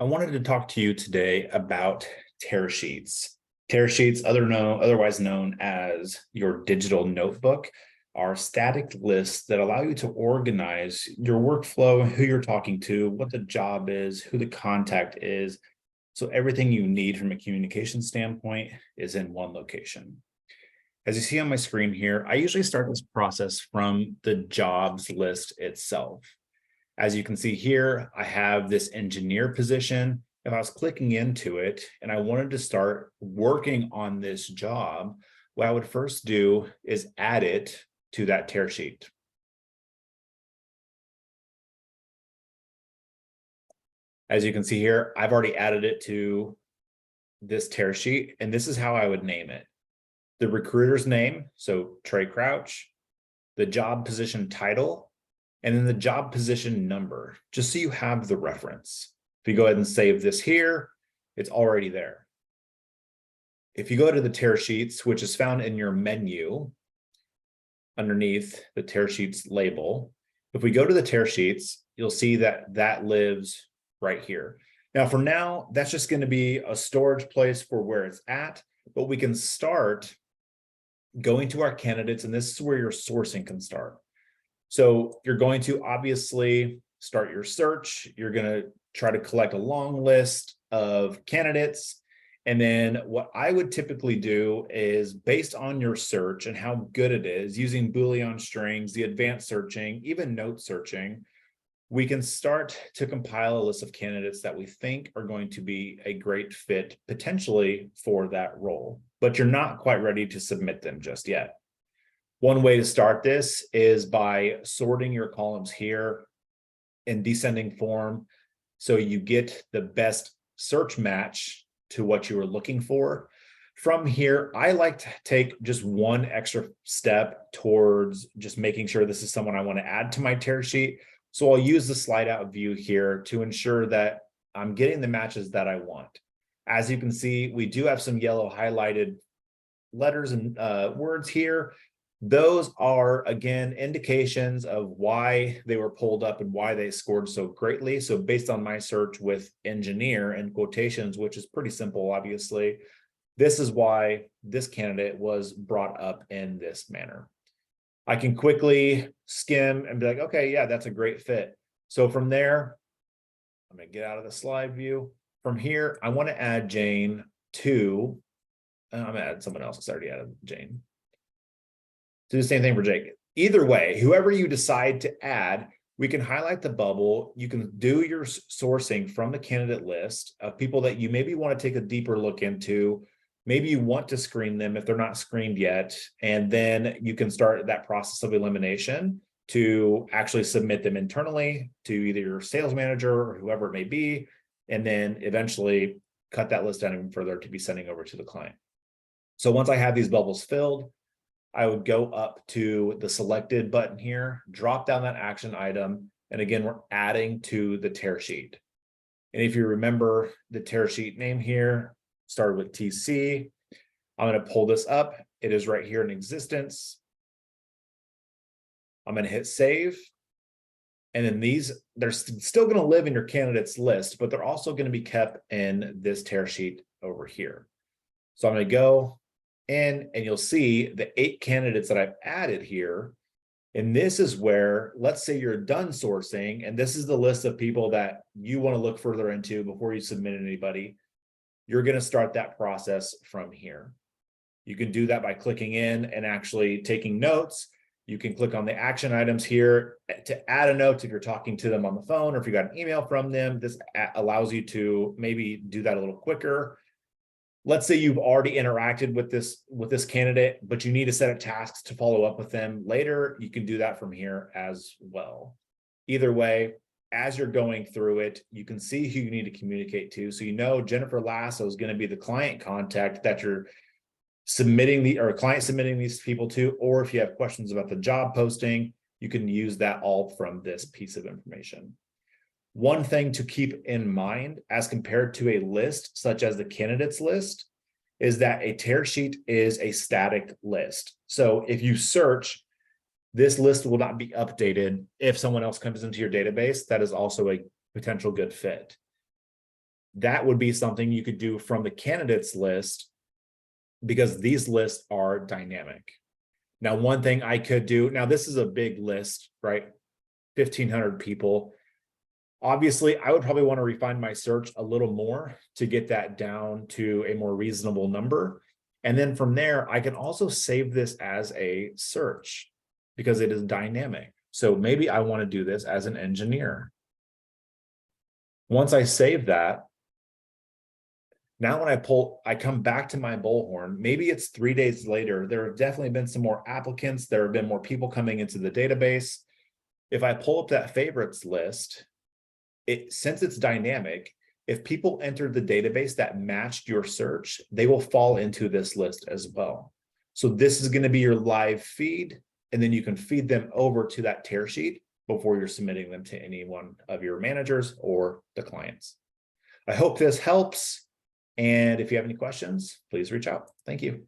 I wanted to talk to you today about Tearsheets. Tearsheets, otherwise known as your digital notebook, are static lists that allow you to organize your workflow, who you're talking to, what the job is, who the contact is. So everything you need from a communication standpoint is in one location. As you see on my screen here, I usually start this process from the jobs list itself. As you can see here, I have this engineer position. If I was clicking into it and I wanted to start working on this job, what I would first do is add it to that tear sheet. As you can see here, I've already added it to this tear sheet, and this is how I would name it. The recruiter's name, so Trey Crouch, the job position title, and then the job position number, just so you have the reference. If you go ahead and save this here, it's already there. If you go to the tear sheets, which is found in your menu underneath the tear sheets label, if we go to the tear sheets, you'll see that that lives right here. Now, for now, that's just going to be a storage place for where it's at, but we can start going to our candidates, and this is where your sourcing can start. So you're going to obviously start your search. You're going to try to collect a long list of candidates. And then what I would typically do is, based on your search and how good it is, using Boolean strings, the advanced searching, even note searching, we can start to compile a list of candidates that we think are going to be a great fit potentially for that role, but you're not quite ready to submit them just yet. One way to start this is by sorting your columns here in descending form, so you get the best search match to what you are looking for. From here, I like to take just one extra step towards just making sure this is someone I want to add to my tear sheet. So I'll use the slide out view here to ensure that I'm getting the matches that I want. As you can see, we do have some yellow highlighted letters and words here. Those are, again, indications of why they were pulled up and why they scored so greatly. So based on my search with engineer and quotations, which is pretty simple, obviously, this is why this candidate was brought up in this manner. I can quickly skim and be like, okay, yeah, that's a great fit. So from there, I'm going to get out of the slide view. From here, I want to add Jane to, I'm going to add someone else. It's already added Jane. Do the same thing for Jake. Either way, whoever you decide to add, we can highlight the bubble. You can do your sourcing from the candidate list of people that you maybe want to take a deeper look into. Maybe you want to screen them if they're not screened yet, and then you can start that process of elimination to actually submit them internally to either your sales manager or whoever it may be, and then eventually cut that list down even further to be sending over to the client. So once I have these bubbles filled, I would go up to the selected button here, drop down that action item, and again, we're adding to the tear sheet. And if you remember the tear sheet name here, started with TC. I'm going to pull this up. It is right here in existence. I'm going to hit save. And then these, they're still going to live in your candidates list, but they're also going to be kept in this tear sheet over here. So I'm going to go in and you'll see the 8 candidates that I've added here. And this is where, let's say you're done sourcing, and this is the list of people that you want to look further into before you submit anybody. You're going to start that process from here. You can do that by clicking in and actually taking notes. You can click on the action items here to add a note if you're talking to them on the phone, or if you got an email from them. This allows you to maybe do that a little quicker. Let's say you've already interacted with this candidate, but you need to set up tasks to follow up with them later. You can do that from here as well. Either way, as you're going through it, you can see who you need to communicate to. So you know Jennifer Lasso is going to be the client contact that you're submitting client submitting these people to, or if you have questions about the job posting, you can use that all from this piece of information. One thing to keep in mind as compared to a list such as the candidates list is that a tear sheet is a static list. So if you search, this list will not be updated if someone else comes into your database that is also a potential good fit. that would be something you could do from the candidates list, because these lists are dynamic. Now, one thing I could do, now this is a big list, right? 1,500 people. Obviously, I would probably want to refine my search a little more to get that down to a more reasonable number. And then from there, I can also save this as a search because it is dynamic. So maybe I want to do this as an engineer. Once I save that, now when I come back to my bullhorn, maybe it's 3 days later, there have definitely been some more applicants. There have been more people coming into the database. If I pull up that favorites list, since it's dynamic, if people entered the database that matched your search, they will fall into this list as well. So this is going to be your live feed, and then you can feed them over to that tear sheet before you're submitting them to any one of your managers or the clients. I hope this helps. And if you have any questions, please reach out. Thank you.